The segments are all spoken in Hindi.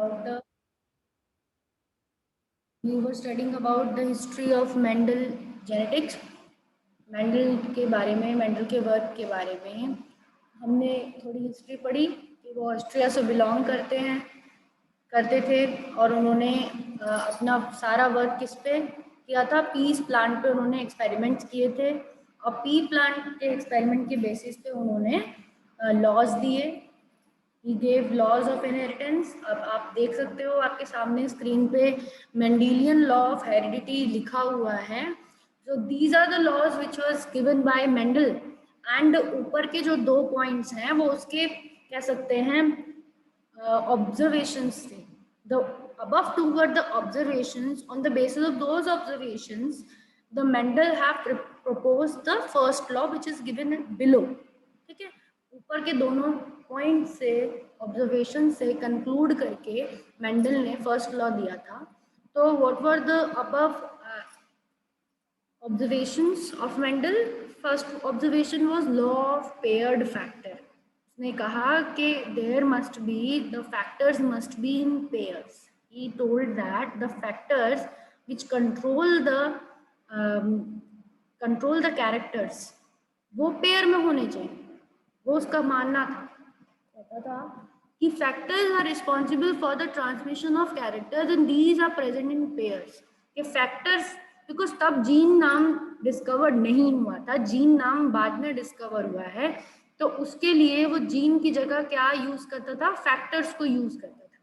about the we were studying about the history of Mendel genetics. Mendel के बारे में, मेंडल के वर्क के बारे में हमने थोड़ी हिस्ट्री पढ़ी कि वो ऑस्ट्रिया से बिलोंग करते थे और उन्होंने अपना सारा वर्क किस पे किया था, पीस प्लांट पे उन्होंने एक्सपेरिमेंट्स किए थे और पी प्लांट के एक्सपेरिमेंट के बेसिस पे उन्होंने लॉज दिए। He gave laws of inheritance। अब आप देख सकते हो आपके सामने स्क्रीन पे मेंडेलियन लॉ ऑफ हेरिडिटी लिखा हुआ है। So these are the laws which was given by Mendel and ऊपर के जो 2 पॉइंट्स हैं वो उसके कह सकते हैं observations थे। The above two were the observations। On the basis of those observations, the Mendel have proposed the first law which is given below। ठीक है, ऊपर के दोनों पॉइंट से, ऑब्जर्वेशन से कंक्लूड करके मेंडल ने फर्स्ट लॉ दिया था। तो what were the above observations of Mendel? First observation was law of paired factor। उसने कहा कि there must be, the factors must be in pairs। He told that the factors which control the characters वो पेयर में होने चाहिए। वो उसका मानना था, कहता था कि factors are responsible for the transmission of characters and these are present in pairs। ये factors, बिकॉज तब जीन नाम डिस्कवर नहीं हुआ था, जीन नाम बाद में डिस्कवर हुआ है, तो उसके लिए वो जीन की जगह क्या यूज करता था, फैक्टर्स को यूज करता था।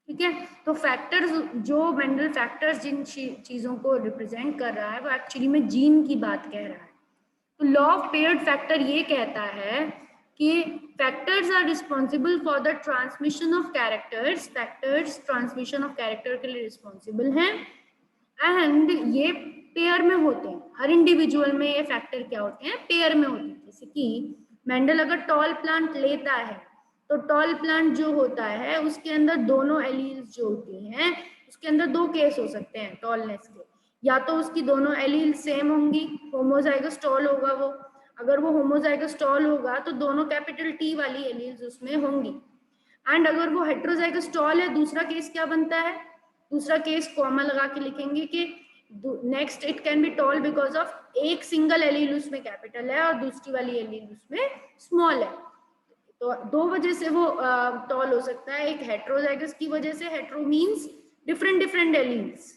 ठीक है, तो फैक्टर्स, जो मेंडल फैक्टर्स जिन चीजों को रिप्रेजेंट कर रहा है वो एक्चुअली में जीन की बात कह रहा है। तो लॉ ऑफ पेयर्ड फैक्टर ये कहता है कि factors are responsible for the transmission of characters. Factors transmission of character के लिए रिस्पॉन्सिबल हैं एंड ये पेयर में होते हैं। हर इंडिविजुअल में ये फैक्टर क्या होते हैं, पेयर में होते हैं। जैसे कि मेंडल अगर टॉल प्लांट लेता है तो टॉल प्लांट जो होता है उसके अंदर दोनों एलील्स जो होती हैं, उसके अंदर 2 केस हो सकते हैं टॉलनेस के। या तो उसकी दोनों एलील सेम होंगी, होमोजाइगस टॉल होगा वो। अगर वो होमोजाइगस टॉल होगा तो दोनों कैपिटल टी वाली एलील्स उसमें होंगी। एंड अगर वो हेट्रोजाइगस टॉल है, दूसरा केस क्या बनता है, दूसरा केस कॉमा लगा के लिखेंगे कि next it can be toll because of एक सिंगल एलील उसमें कैपिटल है और दूसरी वाली एलील उसमें स्मॉल है। तो 2 वजह से वो टॉल हो सकता है। एक हेट्रोजाइगस की वजह से, हेट्रो मींस डिफरेंट एलील्स,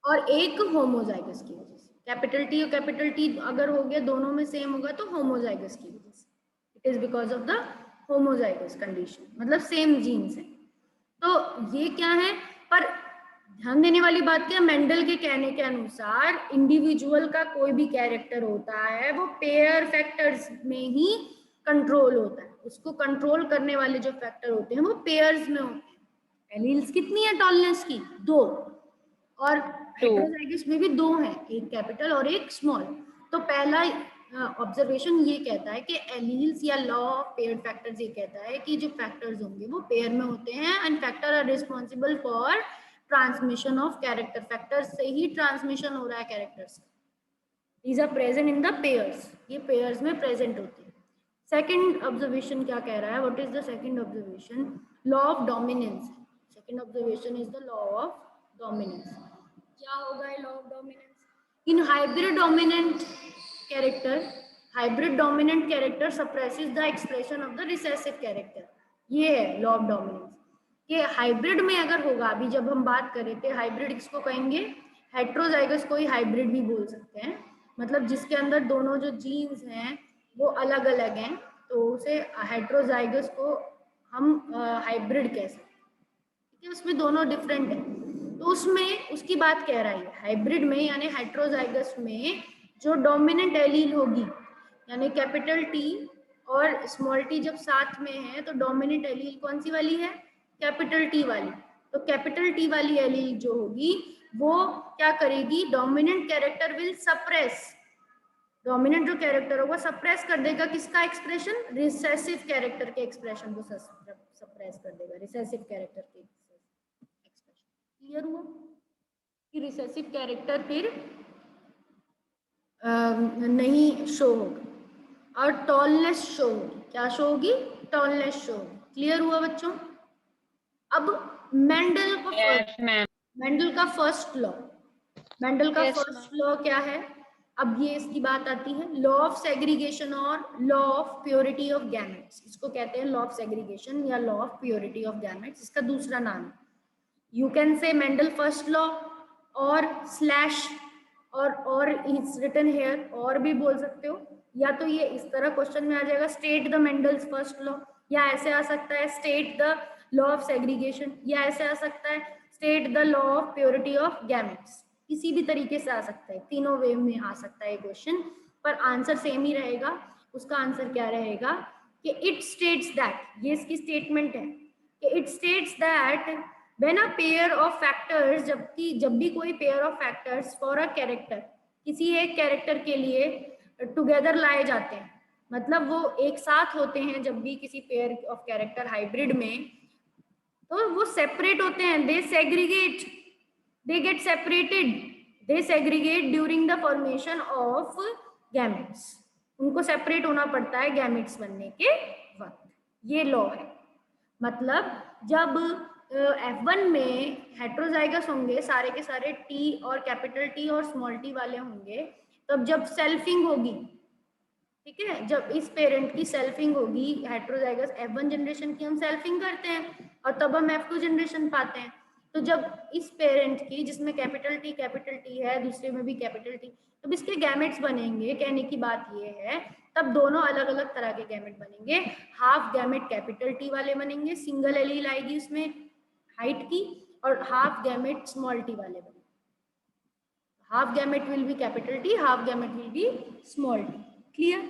और एक होमोजाइगस की वजह से। कैपिटल टी और कैपिटल टी अगर हो गया दोनों में सेम होगा तो होमोजाइगस की वजह से। It is because of the homozygous condition, मतलब सेम जीन्स है। तो ये क्या है, पर ध्यान देने वाली बात क्या, मेंडल के कहने के अनुसार इंडिविजुअल का कोई भी कैरेक्टर होता है वो पेयर फैक्टर्स में ही कंट्रोल होता है। उसको कंट्रोल करने वाले जो फैक्टर होते हैं वो पेयर्स में होते हैं। एलील्स कितनी है टॉलनेस की, 2, और हेट्रोजाइगस में भी 2 हैं, एक कैपिटल और एक स्मॉल। तो पहला ऑब्जर्वेशन ये कहता है कि एलील्स या लॉ ऑफ पेयर फैक्टर्स ये कहता है कि जो फैक्टर्स होंगे वो पेयर में होते हैं and factor are responsible for transmission of character. Factors से ही ट्रांसमिशन हो रहा है कैरेक्टर्स का। These are present in the pairs, ये पेयर्स में प्रेजेंट होते हैं। सेकेंड ऑब्जर्वेशन क्या कह रहा है, what is the second observation, law of dominance. Second observation is the law of dominance. क्या होगा ये law of dominance, in hybrid dominant character suppresses the expression of the recessive character. ये है लॉ ऑफ डोमिनेंस। ये हाइब्रिड में अगर होगा, अभी जब हम बात कर रहे थे हाइब्रिड किसको कहेंगे, हेट्रोजाइगस को ही हाइब्रिड भी बोल सकते हैं, मतलब जिसके अंदर दोनों जो जीन्स हैं वो अलग अलग हैं, तो उसे हेट्रोजाइगस को हम हाइब्रिड कह सकते हैं। ठीक है, उसमें दोनों डिफरेंट है, तो उसमें उसकी बात कह रहा है। हाइब्रिड में यानी हेट्रोजाइगस में जो डोमिनेंट एलील होगी, यानी कैपिटल टी और स्मॉल टी जब साथ में है तो डोमिनेंट एलील कौन सी वाली है, कैपिटल टी वाली। तो कैपिटल टी वाली एलील जो होगी वो क्या करेगी, dominant character will suppress, dominant जो कैरेक्टर होगा सप्रेस कर देगा किसका एक्सप्रेशन, रिसेसिव कैरेक्टर के एक्सप्रेशन को सप्रेस कर देगा, रिसेसिव कैरेक्टर के एक्सप्रेशन। क्लियर हुआ कि रिसेसिव कैरेक्टर फिर नहीं शो होगा और टॉलनेस शो होगी। क्या शो होगी, टॉलनेस शो होगी। क्लियर हुआ बच्चों। अब मेंडल Yes, ma'am. का फर्स्ट लॉ, मेंडल का Yes, फर्स्ट लॉ क्या है? अब ये इसकी बात आती है लॉ ऑफ सेग्रीगेशन और law of purity of gametes. इसको कहते हैं लॉ ऑफ सेग्रीगेशन या law of purity of gametes, इसका दूसरा नाम है। You can say Mendel first law और स्लैश और इट्स रिटन हेयर, और भी बोल सकते हो, या तो ये इस तरह क्वेश्चन में आ जाएगा state the Mendel's first law, या ऐसे आ सकता है state the law of segregation, या ऐसे आ सकता है state the law of purity of gametes. किसी भी तरीके से आ सकता है, तीनों वे में आ सकता है क्वेश्चन, पर आंसर सेम ही रहेगा। उसका आंसर क्या रहेगा कि इट स्टेट्स दैट, ये इसकी स्टेटमेंट है कि it states that when a pair of factors, जब भी कोई pair of factors for a character, किसी एक कैरेक्टर के लिए टुगेदर लाए जाते हैं, मतलब वो एक साथ होते हैं जब भी किसी पेयर ऑफ कैरेक्टर हाइब्रिड में, तो वो सेपरेट होते हैं, दे segregate, they get separated, they segregate during the formation of gametes, उनको सेपरेट होना पड़ता है गैमेट्स बनने के वक्त। ये लॉ है, मतलब जब F1 में हेट्रोजाइगस होंगे सारे के सारे टी और कैपिटल टी और स्मॉल टी वाले होंगे, तब जब सेल्फिंग होगी, ठीक है, जब इस पेरेंट की सेल्फिंग होगी हेट्रोजाइगस F1 जनरेशन की हम सेल्फिंग करते हैं और तब हम F2 जनरेशन पाते हैं। तो जब इस पेरेंट की, जिसमें कैपिटल टी है, दूसरे में भी कैपिटल टी, तब इसके गैमेट्स बनेंगे, कहने की बात ये है, तब दोनों अलग अलग तरह के गैमेट बनेंगे। हाफ गैमेट कैपिटल टी वाले बनेंगे, सिंगल एलील आएगी उसमें हाइट की, और हाफ गैमेट स्मॉल टी वाले बनेंगे। Half gamete will be capital T, half gamete will be small T. Clear?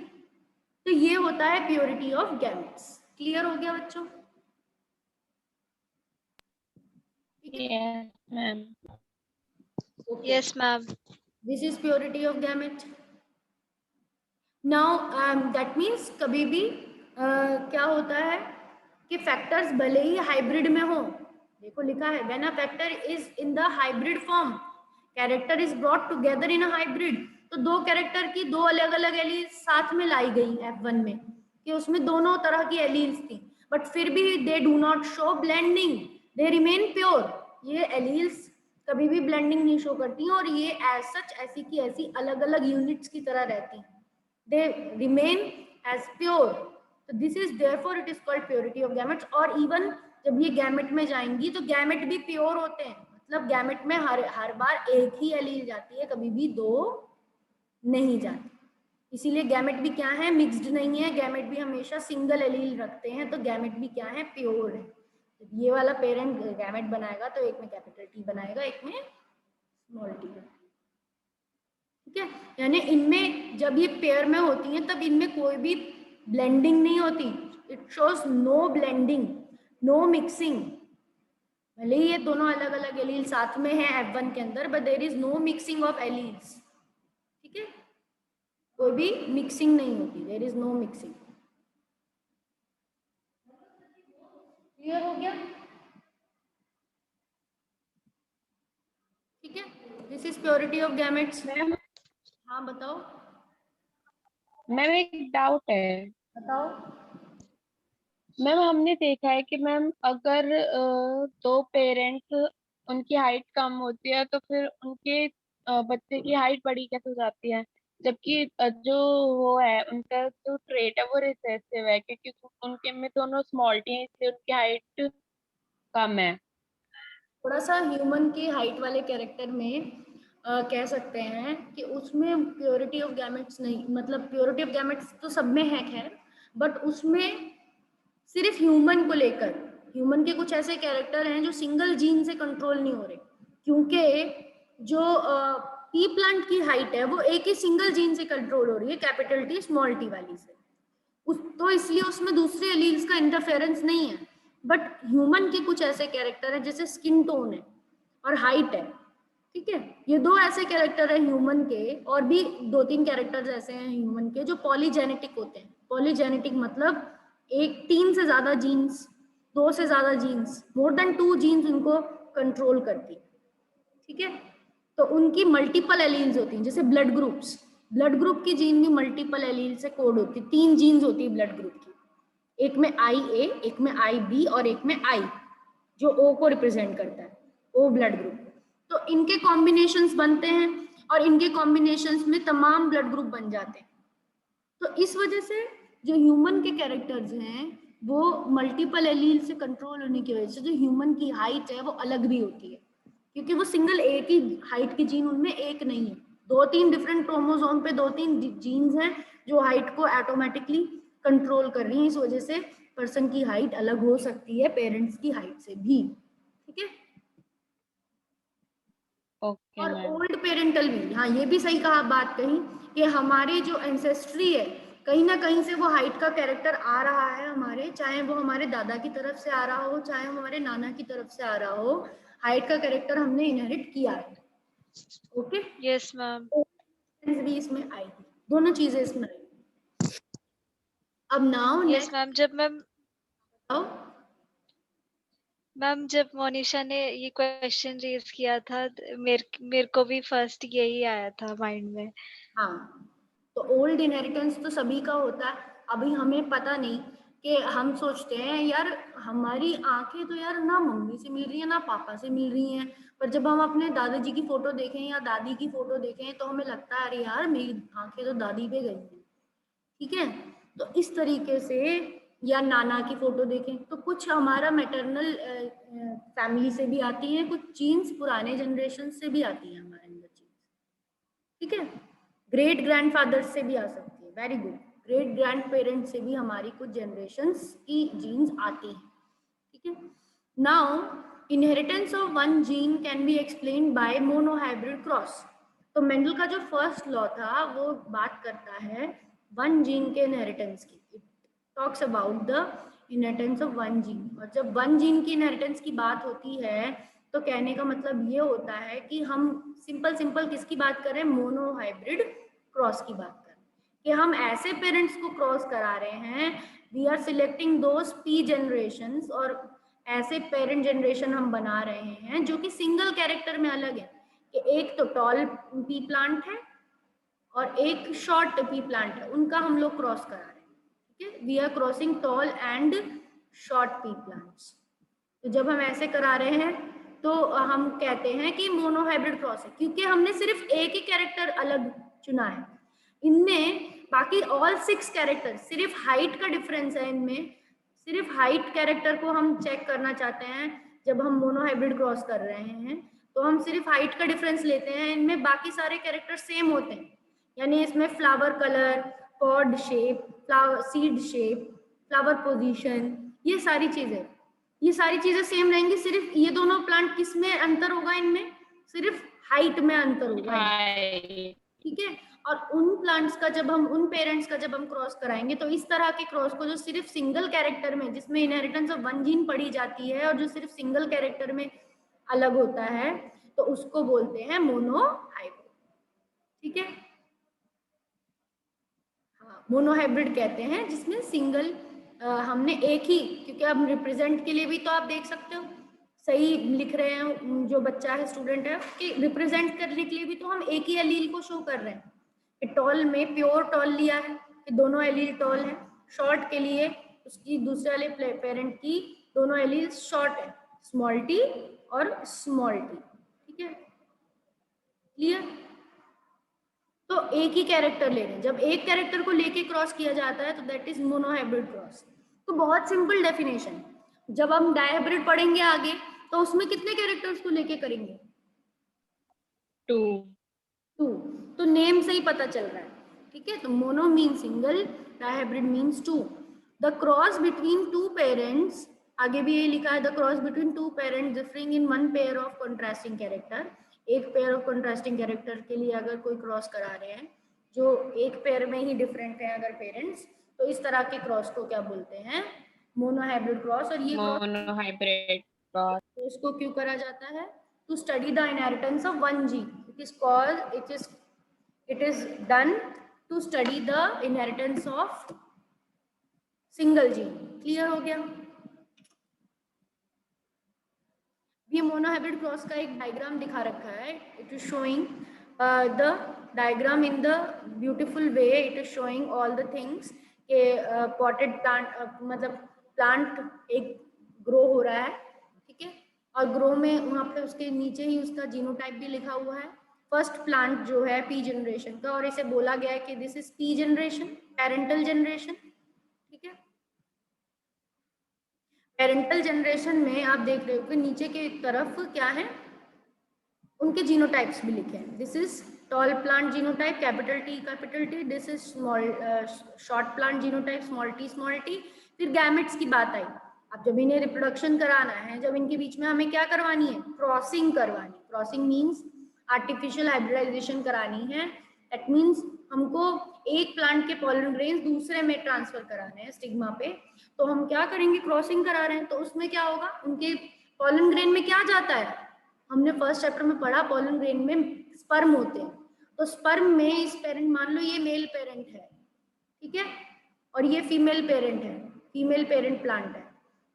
तो ये होता है प्योरिटी ऑफ गैमेट्स। क्लियर हो गया बच्चों? Yes, ma'am. Okay. Yes, ma'am. This is purity of gamete. Now that means कभी भी क्या होता है कि फैक्टर्स भले ही हाइब्रिड में हो, देखो लिखा है when a factor is in the hybrid form, character is brought together in a hybrid, तो दो कैरेक्टर की दो अलग अलग एलील्स साथ में लाई गई F1 में, कि उसमें दोनों तरह की एलील्स थी, बट फिर भी they do not show blending, they remain pure. ये एलील्स कभी भी ब्लेंडिंग नहीं शो करती हैं, और ये एज सच ऐसी की ऐसी अलग अलग यूनिट्स की तरह रहती हैं, they remain as pure, so this is therefore it is called purity of gametes। और even जब ये गैमेट में जाएंगी तो गैमेट भी प्योर होते हैं, मतलब गैमेट में हर बार एक ही एलील जाती है, कभी भी दो नहीं जाती, इसीलिए गैमेट भी क्या है, मिक्स्ड नहीं है, गैमेट भी हमेशा सिंगल एलील रखते हैं, तो गैमेट भी क्या है, प्योर है। ये वाला पेरेंट गैमेट बनाएगा तो एक में कैपिटल टी बनाएगा, एक में स्मॉल टी बनाएगा, ठीक है। यानी इनमें जब ये पेयर में होती हैं तब इनमें कोई भी ब्लेंडिंग नहीं होती, it shows no blending, no mixing, भले ही ये दोनों अलग अलग एलील साथ में है F1 के अंदर, but there is no mixing of alleles, ठीक है, कोई भी मिक्सिंग नहीं होती, there is no mixing. Clear हो गया? ठीक है, this is purity of gametes. Ma'am, हाँ बताओ। मैम एक डाउट है। बताओ। मैम हमने देखा है कि मैम अगर दो पेरेंट्स उनकी हाइट कम होती है तो फिर उनके बच्चे की हाइट बड़ी कैसे हो जाती है, जबकि जो वो है उनका जो ट्रेट है वो रिसेसिव है, क्योंकि उनके में दोनों स्मॉल टी है इसलिए उनकी हाइट कम है। थोड़ा सा ह्यूमन की हाइट वाले कैरेक्टर में कह सकते हैं कि उसमें प्योरिटी ऑफ गैमेट्स नहीं, मतलब प्योरिटी ऑफ गैमेट्स तो सब में है खैर, बट उसमें सिर्फ ह्यूमन को लेकर, ह्यूमन के कुछ ऐसे कैरेक्टर हैं जो सिंगल जीन से कंट्रोल नहीं हो रहे, क्योंकि जो पी प्लांट की हाइट है वो एक ही सिंगल जीन से कंट्रोल हो रही है, कैपिटल टी स्मॉल टी वाली से, तो इसलिए उसमें दूसरे एलील्स का इंटरफेरेंस नहीं है। बट ह्यूमन के कुछ ऐसे कैरेक्टर है जैसे स्किन टोन है और हाइट है, ठीक है, ये दो ऐसे कैरेक्टर है ह्यूमन के, और भी दो तीन कैरेक्टर्स ऐसे हैं ह्यूमन के जो पॉलीजेनेटिक होते हैं। पॉलीजेनेटिक मतलब एक तीन से ज्यादा जीन्स, दो से ज्यादा जीन्स, मोर देन 2 जीन्स उनको कंट्रोल करती है, ठीक है, तो उनकी मल्टीपल एलील्स होती हैं, जैसे ब्लड ग्रुप्स, ब्लड ग्रुप की जीन भी मल्टीपल एलील से कोड होती है, 3 जीन्स होती है ब्लड ग्रुप की, एक में IA, एक में IB और एक में I, जो O को रिप्रेजेंट करता है, O ब्लड ग्रुप। तो इनके कॉम्बिनेशंस बनते हैं और इनके कॉम्बिनेशंस में तमाम ब्लड ग्रुप बन जाते हैं। तो इस वजह से जो ह्यूमन के कैरेक्टर्स हैं वो मल्टीपल एलील से कंट्रोल होने की वजह से जो ह्यूमन की हाइट है वो अलग भी होती है, क्योंकि वो सिंगल एक ही हाइट की जीन उनमें एक नहीं है, 2-3 डिफरेंट क्रोमोसोम पे 2-3 जीन्स हैं जो हाइट को ऑटोमेटिकली कंट्रोल कर रही हैं। इस वजह से पर्सन की हाइट अलग हो सकती है पेरेंट्स की हाइट से भी, ठीक है। ओके और मैम। ओल्ड पेरेंटल भी, हाँ ये भी सही कहा, बात कही कि हमारी जो एंसेस्ट्री है कहीं ना कहीं से वो हाइट का कैरेक्टर आ रहा है हमारे, चाहे वो हमारे दादा की तरफ से आ रहा हो चाहे वो हमारे नाना की तरफ से आ रहा हो, हाइट का कैरेक्टर हमने इनहेरिट किया है। Okay, yes ma'am. भी इसमें आएगी, दोनों चीजें इसमें आएगी। अब नाउ यस नेक्स्ट मैम। जब मैम बताओ। मैम जब मोनिशा ने ये क्वेश्चन रेज किया था मेरे को भी फर्स्ट यही आया था माइंड में। हाँ, तो ओल्ड इनहेरिटेंस तो सभी का होता है। अभी हमें पता नहीं कि हम सोचते हैं यार हमारी आंखें तो यार ना मम्मी से मिल रही है ना पापा से मिल रही हैं, पर जब हम अपने दादाजी की फोटो देखें या दादी की फोटो देखें तो हमें लगता है अरे यार मेरी आंखें तो दादी पे गई हैं, ठीक है। तो इस तरीके से, या नाना की फोटो देखें तो कुछ हमारा मैटरनल फैमिली से भी आती है, कुछ जीन्स पुराने जनरेशन से भी आती है हमारे अंदर जीन्स, ठीक है। ग्रेट ग्रैंडफादर से भी आ सकती है, very good. Great grand parents से भी हमारी कुछ जनरेशन्स की जीन्स आती हैं, ठीक है। Now inheritance of one gene can be explain by monohybrid cross. तो मेंडल का जो फर्स्ट लॉ था वो बात करता है वन जीन के इनहेरिटेंस की, it talks about the inheritance of one gene. और जब वन जीन की इनहेरिटेंस की बात होती है तो कहने का मतलब ये होता है कि हम सिंपल किसकी बात करें, मोनोहाइब्रिड क्रॉस की बात करें, कि हम ऐसे पेरेंट्स को क्रॉस करा रहे हैं, we are selecting those pea generations, और ऐसे पेरेंट जनरेशन हम बना रहे हैं जो कि सिंगल कैरेक्टर में अलग है, कि एक तो टॉल पी प्लांट है और एक शॉर्ट पी प्लांट है, उनका हम लोग क्रॉस करा रहे हैं, ठीक है। We are crossing tall and short pea plants. तो जब हम ऐसे करा रहे हैं तो हम कहते हैं कि मोनोहाइब्रिड क्रॉस है, क्योंकि हमने सिर्फ एक ही कैरेक्टर अलग चुना है। इनमें बाकी ऑल 6 कैरेक्टर, सिर्फ हाइट का डिफरेंस है इनमें, सिर्फ हाइट कैरेक्टर को हम चेक करना चाहते हैं जब हम मोनोहाइब्रिड क्रॉस कर रहे हैं, तो हम सिर्फ हाइट का डिफरेंस लेते हैं, इनमें बाकी सारे कैरेक्टर सेम होते हैं। यानी इसमें flower colour, pod shape, flower seed shape, flower position, ये सारी चीजें सेम रहेंगी। सिर्फ ये दोनों प्लांट किस में अंतर होगा, इनमें सिर्फ हाइट में अंतर होगा, ठीक है। और उन प्लांट्स का जब हम उन पेरेंट्स का जब हम क्रॉस कराएंगे तो इस तरह के क्रॉस को जो सिर्फ सिंगल कैरेक्टर में, जिसमें इनहेरिटेंस ऑफ वन जीन पढ़ी जाती है और जो सिर्फ सिंगल कैरेक्टर में अलग होता है, तो उसको बोलते हैं मोनोहाइब्रिड, ठीक है। हाँ, मोनोहाइब्रिड कहते हैं जिसमें सिंगल हमने एक ही, क्योंकि अब रिप्रेजेंट के लिए भी तो आप देख सकते हो सही लिख रहे हैं जो बच्चा है स्टूडेंट है, कि रिप्रेजेंट करने के लिए भी तो हम एक ही एलील को शो कर रहे हैं। कि टॉल में प्योर टॉल लिया है कि दोनों एलील टॉल है, शॉर्ट के लिए उसकी दूसरे वाले पेरेंट की दोनों एलील शॉर्ट है, स्मॉल टी और स्मॉल टी, ठीक है, क्लियर। तो एक ही कैरेक्टर ले रहे हैं, जब एक कैरेक्टर को लेके क्रॉस किया जाता है तो दैट इज मोनोहाइब्रिड क्रॉस। तो बहुत सिंपल डेफिनेशन, जब हम डायहाइब्रिड पढ़ेंगे आगे तो उसमें कितने कैरेक्टर्स को लेके करेंगे, 2। 2। तो नेम से ही पता चल रहा है, ठीक है। तो mono mean single, dihybrid means 2। The cross between 2 parents, आगे भी ये लिखा है, the cross between 2 parents differing in one pair of contrasting character. एक पेयर ऑफ कंट्रास्टिंग कैरेक्टर के लिए अगर कोई क्रॉस करा रहे हैं जो एक पेयर में ही डिफरेंट है अगर पेरेंट्स, तो इस तरह के क्रॉस को क्या बोलते हैं, मोनोहाइब्रिड क्रॉस। और ये क्रॉस मोनोहाइब्रिड क्रॉस। तो इसको क्यों करा जाता है, to study the inheritance of one gene, it is called it is done to study the inheritance of single gene. Clear हो गया। ये मोनोहाइब्रिड क्रॉस का एक डायग्राम दिखा रखा है, it is showing the diagram in the beautiful way, it is showing all the things के पॉटेड प्लांट मतलब प्लांट एक ग्रो हो रहा है, ठीक है, और ग्रो में वहाँ पे उसके नीचे ही उसका जीनोटाइप भी लिखा हुआ है, फर्स्ट प्लांट जो है पी जनरेशन का, और इसे बोला गया है कि this is P generation, parental generation. ठीक है, पेरेंटल जनरेशन में आप देख रहे हो कि नीचे की तरफ क्या है, उनके जीनोटाइप्स भी लिखे हैं। This is tall plant genotype capital T, this is small short plant genotype small T. फिर गैमेट्स की बात आई, अब जब इन्हें रिप्रोडक्शन कराना है, जब इनके बीच में हमें क्या करवानी है, क्रॉसिंग करवानी। क्रॉसिंग मीन्स आर्टिफिशियल हाइब्रिडाइजेशन करानी है। दैट मीन्स हमको एक प्लांट के पॉलन ग्रेन्स दूसरे में ट्रांसफर कराने हैं स्टिग्मा पे, तो हम क्या करेंगे, क्रॉसिंग करा रहे हैं, तो उसमें क्या होगा, उनके पॉलन ग्रेन में क्या जाता है, हमने फर्स्ट चैप्टर में पढ़ा पॉलन ग्रेन में स्पर्म होते हैं, तो स्पर्म में इस पेरेंट, मान लो ये मेल पेरेंट है, ठीक है, और ये फीमेल पेरेंट है, फीमेल पेरेंट प्लांट है,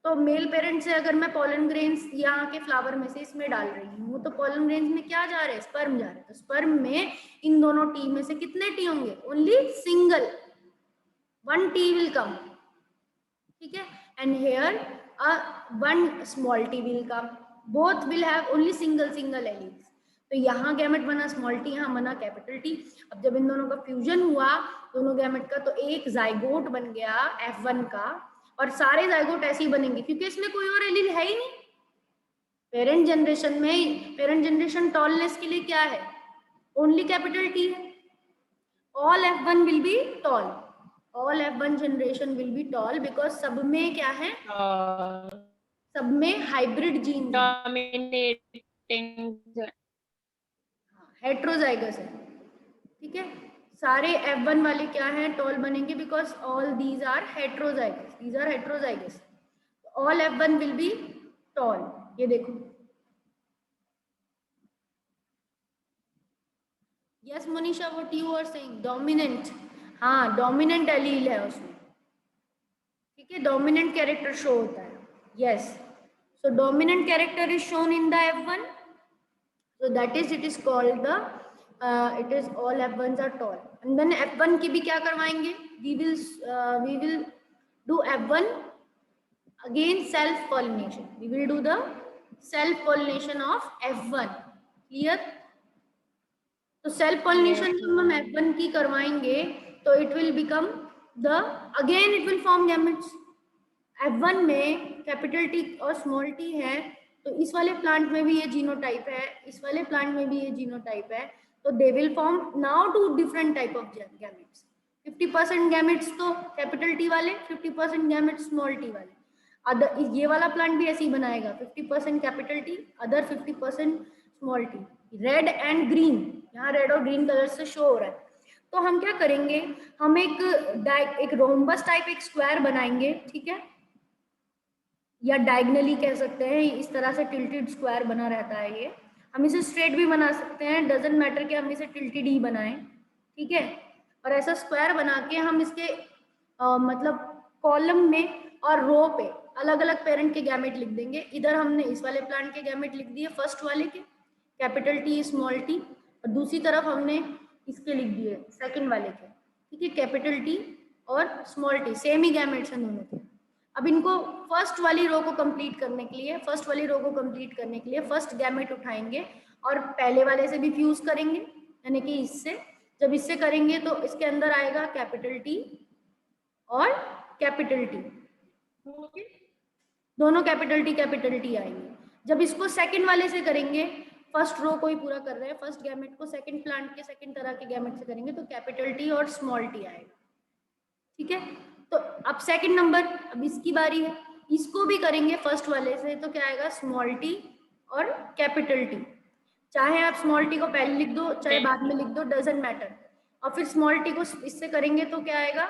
तो मेल पेरेंट से अगर मैं पॉलन ग्रेन्स यहाँ के फ्लावर में से इसमें डाल रही हूँ, तो पॉलन ग्रेन्स में क्या जा रहे हैं, स्पर्म जा रहे हैं, तो स्पर्म में इन दोनों टी में से कितने टी होंगे, only single, one T will come, ठीक है, and here one small T will come, both will have only single alleles. तो यहाँ गैमेट बना स्मॉल टी, यहाँ बना कैपिटल टी। अब जब इन दोनों का फ्यूजन हुआ दोनों गैमेट का, तो एक जाइगोट बन गया F1 का, और सारे जाइगोट ऐसे ही बनेंगे क्योंकि इसमें कोई और एलील है ही नहीं। पेरेंट जनरेशन में, पेरेंट जनरेशन टॉलनेस के लिए क्या है, ओनली कैपिटल टी है, all F1 will be toll, all F1 generation will be tall because सब में क्या है, सब में हाइब्रिड जीन हेट्रोजाइगस है, ठीक है, सारे F1 वाले क्या हैं, टॉल बनेंगे because all these are heterozygous, these are heterozygous, all F1 will be tall. ये देखो, yes Monisha, what you are saying, dominant, हाँ डोमिनेंट एलील है उसमें, ठीक है, डोमिनेंट कैरेक्टर शो होता है, yes, so dominant character is shown in the F1, so that is it is called the it is all F1s are tall, and then F1 की भी क्या करवाएंगे, we will do F1 again self pollination, we will do the self pollination of F1, clear। तो सेल्फ पॉलिनेशन जब हम F1 की करवाएंगे तो it will become the, again it will form gametes. F1 में कैपिटल टी और स्मॉल टी है, तो इस वाले प्लांट में भी ये जीनोटाइप है, इस वाले प्लांट में भी ये जीनोटाइप है, तो they will form now two different type of gametes. 50% gametes तो कैपिटल टी वाले, 50% गैमेट्स स्मॉल टी वाले। अदर ये वाला प्लांट भी ऐसे ही बनाएगा, 50% capital T, other 50% small T, red and green, यहाँ रेड और ग्रीन कलर से शो हो रहा है। तो हम क्या करेंगे, हम एक रोम्बस टाइप एक स्क्वायर बनाएंगे, ठीक है, या डायगनली कह सकते हैं, इस तरह से टिल्टेड स्क्वायर बना रहता है ये, हम इसे स्ट्रेट भी बना सकते हैं, डजंट मैटर कि हम इसे टिल्टेड ही बनाएं, ठीक है, और ऐसा स्क्वायर बना के हम इसके मतलब कॉलम में और रो पे अलग अलग पेरेंट के गैमेट लिख देंगे। इधर हमने इस वाले प्लांट के गैमेट लिख दिए फर्स्ट वाले के, कैपिटल टी स्मॉल टी, और दूसरी तरफ हमने इसके लिख दिए सेकंड वाले के, ठीक है, कैपिटल टी और स्मॉल टी, सेम ही गैमेट्स हैं दोनों के। अब इनको फर्स्ट वाली रो को कंप्लीट करने के लिए, फर्स्ट गैमेट उठाएंगे और पहले वाले से भी फ्यूज करेंगे, यानी कि इससे, जब इससे करेंगे तो इसके अंदर आएगा कैपिटल टी और कैपिटल टी, दोनों कैपिटल टी आएंगे। जब इसको सेकंड वाले से करेंगे, फर्स्ट रो को ही पूरा कर रहे हैं, फर्स्ट गैमेट को सेकंड प्लांट के सेकंड तरह के गैमेट से करेंगे, तो कैपिटल टी और स्मॉल टी आएगा, ठीक है। तो अब सेकंड नंबर, अब इसकी बारी है, इसको भी करेंगे फर्स्ट वाले से, तो क्या आएगा, स्मॉल टी और कैपिटल टी, चाहे आप स्मॉल टी को पहले लिख दो चाहे बाद में लिख दो, डजंट मैटर, और फिर स्मॉल टी को इससे करेंगे तो क्या आएगा,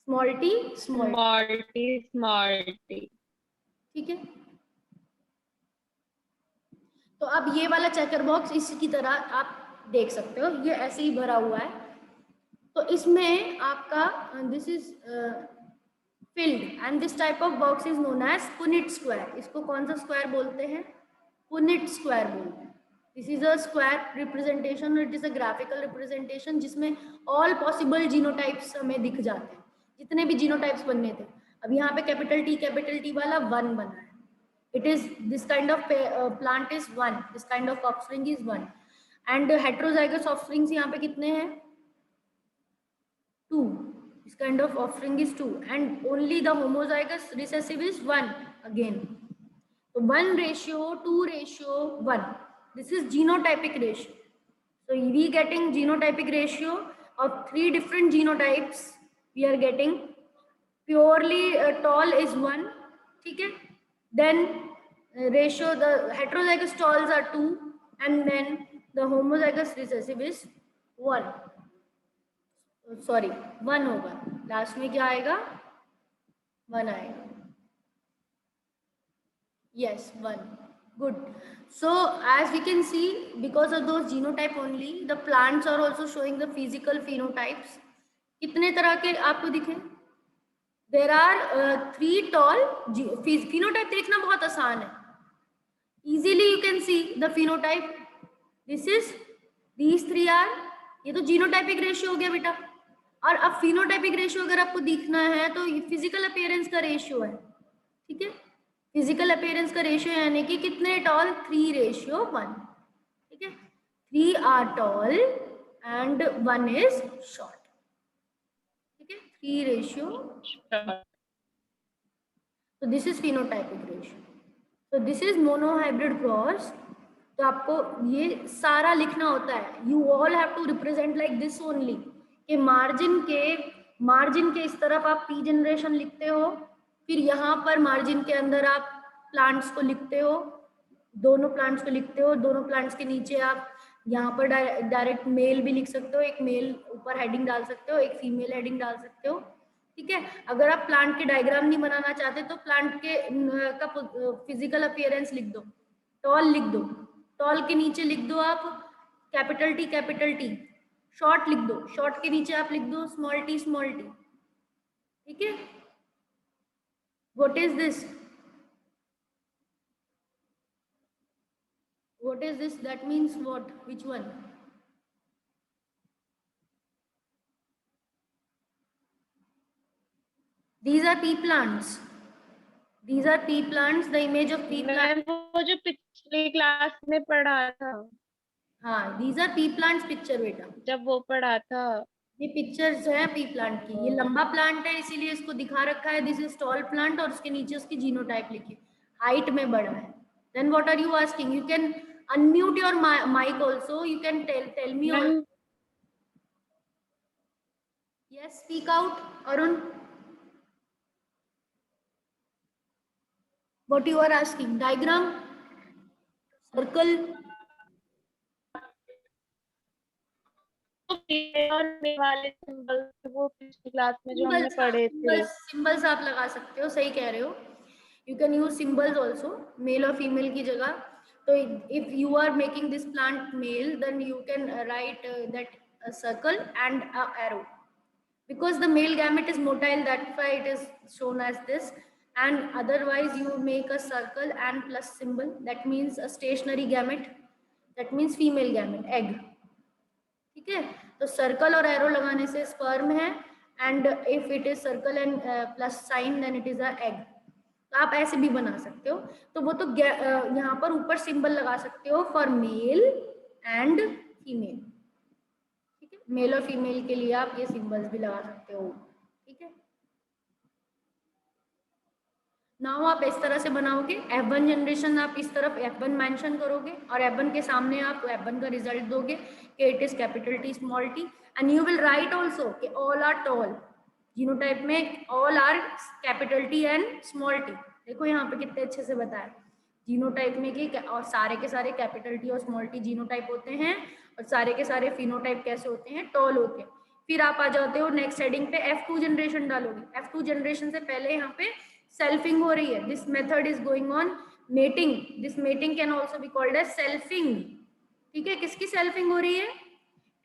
स्मॉल टी, ठीक है। तो अब ये वाला चेकर बॉक्स इसकी तरह आप देख सकते हो, ये ऐसे ही भरा हुआ है, तो इसमें आपका this is filled and this type of box is known as Punnett square. इसको कौन सा स्क्वायर बोलते हैं, पुनिट स्क्वायर बोलते हैं। This is a square representation, it is a graphical representation जिसमें ऑल पॉसिबल जीनोटाइप्स हमें दिख जाते हैं, जितने भी जीनोटाइप्स बनने थे। अब यहाँ पे कैपिटल टी वाला 1 बना है, It is this kind of plant is 1, this kind of offspring is 1, and heterozygous offsprings यहाँ पे कितने हैं? 2. This kind of offspring is 2, and only the homozygous recessive is 1 again. So 1 ratio, 2 ratio, 1. This is genotypic ratio. So we getting genotypic ratio of 3 different genotypes. We are getting purely tall is 1, ठीक है? Then ratio, the heterozygous talls are 2, and then the homozygous recessive is 1. Sorry, 1 होगा. लास्ट में क्या आएगा? 1 आएगा. Yes, 1. Good. So as we can see, because of those genotype only, the plants are also showing the physical phenotypes. कितने तरह के आपको दिखे? There are 3 tall. Phenotype देखना बहुत आसान है. Easily you can see the phenotype. These 3 are. ये तो genotypic ratio हो गया बेटा. और अब phenotypic ratio अगर आपको दिखना है तो physical appearance का ratio है, ठीक है? फिजिकल अपीयरेंस का रेशियो यानी कि कितने टॉल? 3 रेशियो 1, ठीक है? 3 are tall and 1 is short, ठीक है? 3 रेशियो. तो दिस इज फिनोटाइपिक रेशियो. तो दिस इज मोनोहाइब्रिड क्रॉस. तो आपको ये सारा लिखना होता है. You all have to represent like this only, कि मार्जिन के इस तरफ आप पी जनरेशन लिखते हो, फिर यहाँ पर मार्जिन के अंदर आप प्लांट्स को लिखते हो, दोनों प्लांट्स को लिखते हो. दोनों प्लांट्स के नीचे आप यहाँ पर डायरेक्ट मेल भी लिख सकते हो, एक मेल ऊपर हेडिंग डाल सकते हो, एक फीमेल हेडिंग डाल सकते हो, ठीक है? अगर आप प्लांट के डायग्राम नहीं बनाना चाहते तो प्लांट के का फिजिकल अपीयरेंस लिख दो, टॉल लिख दो. टॉल के नीचे लिख दो आप कैपिटल टी. शॉर्ट लिख दो, शॉर्ट के नीचे आप लिख दो स्मॉल टी, ठीक है? What is this? What is this? That means what? Which one? These are pea plants. These are pea plants. The image of pea plant. वो जो पिछली क्लास में पढ़ा था. हाँ, these are pea plants picture बेटा. जब वो पढ़ा था. ये पिक्चर्स है पी प्लांट की. ये लंबा प्लांट है इसीलिए इसको दिखा रखा है. दिस इज टॉल प्लांट और उसके नीचे उसकी जीनोटाइप लिखी, हाइट में बड़ा है. Then what are you asking? You can unmute your mic also. You can tell me. Yes, speak out Arun. What you are asking? Diagram, circle. वाले सिंबल वो पिछली क्लास में जो हमने पढ़े थे. सिंबल्स आप लगा सकते हो, सही कह रहे हो. You can use symbols also, male और फीमेल की जगह. तो if you are making this plant male, then you can write that circle and a arrow, because the male gamete is motile, that's why it is shown as this. And otherwise you make a circle and plus symbol, that means a stationary gamete, that means female gamete, egg, ठीक है? तो सर्कल और एरो लगाने से स्पर्म है, and if it is circle and plus sign then it is a egg. तो आप ऐसे भी बना सकते हो. तो वो तो यहाँ पर ऊपर सिंबल लगा सकते हो फॉर मेल एंड फीमेल, ठीक है? मेल और फीमेल के लिए आप ये सिंबल्स भी लगा सकते हो, ठीक है? नाउ आप इस तरह से बनाओगे. F1 जनरेशन आप इस तरफ F1 मेंशन करोगे और F1 के सामने आप F1 का रिजल्ट दोगे कि it is capital T small t, and you will write also कि ऑल आर टॉल. जीनोटाइप में all are capital T and small t. देखो यहाँ पे कितने अच्छे से बताया जीनोटाइप में कि और सारे के सारे कैपिटल T और स्मॉल t जीनोटाइप होते हैं, और सारे के सारे फिनोटाइप कैसे होते हैं? टॉल होते हैं. फिर आप आ जाते हो नेक्स्ट हेडिंग पे, F2 जनरेशन डालोगे. F2 जनरेशन से पहले यहाँ पे सेल्फिंग हो रही है. This method is going on mating. This mating can also be called as selfing, ठीक है? किसकी सेल्फिंग हो रही है?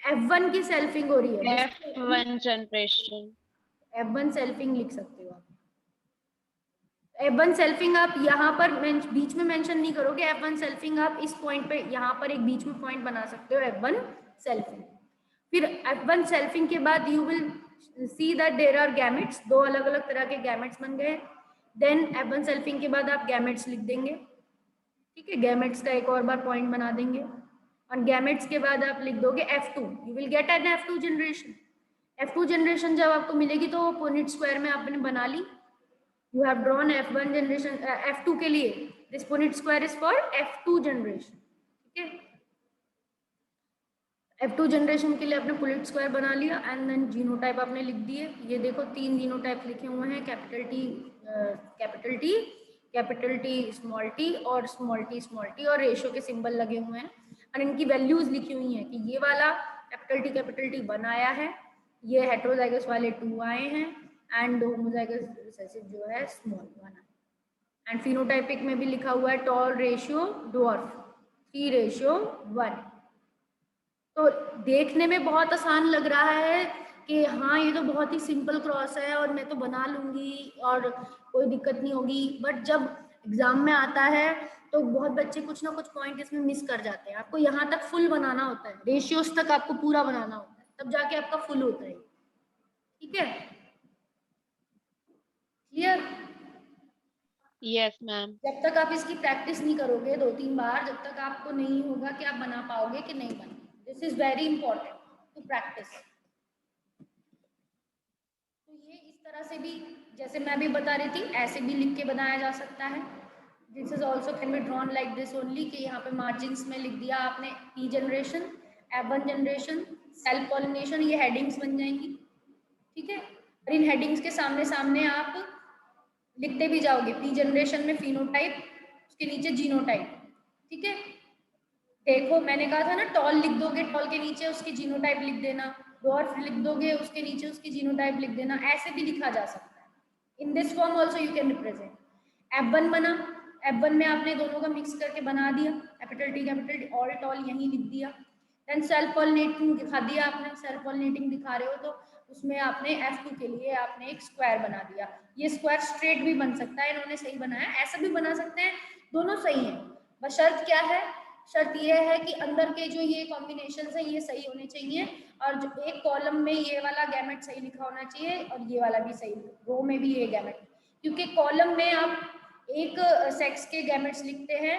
F1 की सेल्फिंग हो रही है. F1 generation. F1 सेल्फिंग लिख सकते हो आप. F1 सेल्फिंग आप यहाँ पर बीच में मेंशन नहीं करोगे. F1 सेल्फिंग आप इस पॉइंट पे यहाँ पर एक बीच में पॉइंट बना सकते हो, F1 सेल्फिंग. फिर F1 सेल्फिंग के बाद you will see that there are gametes. 2 अलग अलग तरह के गैमेट्स बन गए. देन F1 सेल्फिंग के बाद आप गैमेट्स लिख देंगे, ठीक है, गैमेट्स का एक और बार पॉइंट बना देंगे, और गैमेट्स के बाद आप लिख दोगे F2, you will get an F2 generation. F2 generation जब आपको मिलेगी तो पुनिट स्क्वायर में आपने बना ली, you have drawn F1 generation, F2 के लिए this Punnett square is for F2 generation, ठीक है। F2 जनरेशन के लिए आपने पुनिट स्क्वायर बना लिया एंड देन जीनोटाइप आपने लिख दिए। ये देखो 3 जीनोटाइप लिखे हुए हैं, capital T, capital T small T और स्मॉल टी और रेशियो के सिंबल लगे हुए हैं और इनकी वैल्यूज लिखी हुई हैं कि ये वाला कैपिटल टी 1 आया है, ये हेटेरोजाइगस वाले 2 आए हैं एंड होमोजाइगस रिसेसिव जो है स्मॉल 1 है। एंड फिनोटाइपिक में भी लिखा हुआ है टॉल रेशियो ड्वार्फ 3:1। तो देखने में बहुत आसान लग रहा है कि हाँ ये तो बहुत ही सिंपल क्रॉस है और मैं तो बना लूंगी और कोई दिक्कत नहीं होगी, बट जब एग्जाम में आता है तो बहुत बच्चे कुछ ना कुछ पॉइंट इसमें मिस कर जाते हैं। आपको यहाँ तक फुल बनाना होता है, रेशियोज तक आपको पूरा बनाना होता है, तब जाके आपका फुल होता है, ठीक है, क्लियर? Yes ma'am. जब तक आप इसकी प्रैक्टिस नहीं करोगे 2-3 बार, जब तक आपको नहीं होगा कि आप बना पाओगे कि नहीं बना। This is very important to practice. तो ये इस तरह से भी, जैसे मैं भी बता रही थी, ऐसे भी लिख के बनाया जा सकता है। This is also can be drawn like this only, कि यहाँ पे मार्जिन्स में लिख दिया आपने P generation, F1 generation, self pollination, ये हेडिंग्स बन जाएंगी, ठीक है। और इन हेडिंग्स के सामने सामने आप लिखते भी जाओगे, P जनरेशन में फिनोटाइप, उसके नीचे जीनोटाइप, ठीक है। देखो मैंने कहा था ना, टॉल लिख दोगे, टॉल के नीचे उसकी जीनोटाइप लिख देना, डॉर्फ लिख दोगे, उसके नीचे उसकी जीनोटाइप लिख देना, ऐसे भी लिखा जा सकता है। In this form also you can represent. F1 बना, F1 में आपने दोनों का मिक्स करके बना दिया, कैपिटल टी ऑल टॉल यहीं लिख दिया। देन सेल्फ पॉलिनेटिंग दिखा दिया आपने, सेल्फ पॉलिनेटिंग दिखा रहे हो तो उसमें आपने F2 के लिए आपने एक स्क्वायर बना दिया। ये स्क्वायर स्ट्रेट भी बन सकता है, इन्होंने सही बनाया, ऐसा भी बना सकते हैं, दोनों सही है। बस शर्त क्या है, शर्त ये है कि अंदर के जो ये कॉम्बिनेशंस हैं ये सही होने चाहिए, और जो एक कॉलम में ये वाला गैमेट सही लिखा होना चाहिए और ये वाला भी सही, रो में भी ये गैमेट, क्योंकि कॉलम में आप एक सेक्स के गैमेट्स लिखते हैं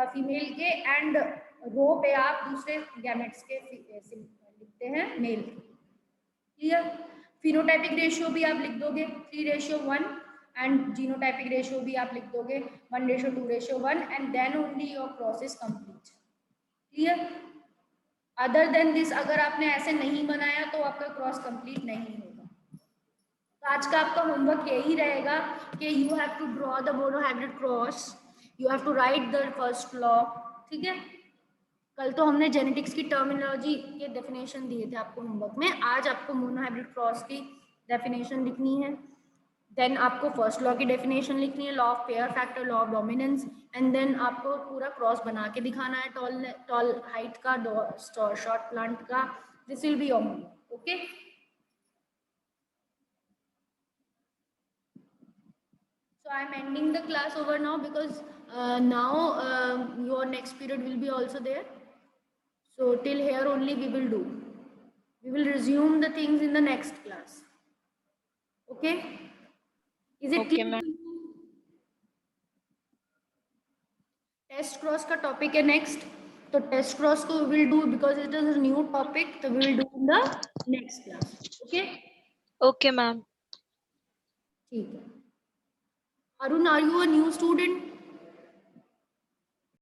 फीमेल के, एंड रो पे आप दूसरे गैमेट्स के लिखते हैं मेल के, क्लियर। फिनोटाइपिक रेशियो भी आप लिख दोगे 3:1 एंड जीनोटाइपिक रेशियो भी आप लिख दोगे 1:2:1 and then only your cross is complete, clear. Other than this अगर आपने ऐसे नहीं बनाया तो आपका क्रॉस कंप्लीट नहीं होगा। तो आज का आपका होमवर्क यही रहेगा कि you have to draw the monohybrid cross, you have to write the first law, ठीक है। कल तो हमने जेनेटिक्स की टर्मिनोलॉजी के डेफिनेशन दिए थे आपको होमवर्क में, आज आपको मोनोहाइब्रिड क्रॉस की डेफिनेशन लिखनी है, देन आपको फर्स्ट लॉ की डेफिनेशन लिखनी है, law of pair factor, law of dominance, and then आपको पूरा क्रॉस बना के दिखाना है टॉल हाइट का, शॉर्ट प्लांट का। This will be your homework, okay. So I am ending the class over now because now your next period will be also there. So till here only we will do. We will resume the things in the next class. Okay? Is it Okay, clear? ma'am. Test cross का topic है next. तो test cross को we will do because it is a new topic. So we will do in the next class. Okay? Okay, ma'am. ठीक है. Arun, are you a new student?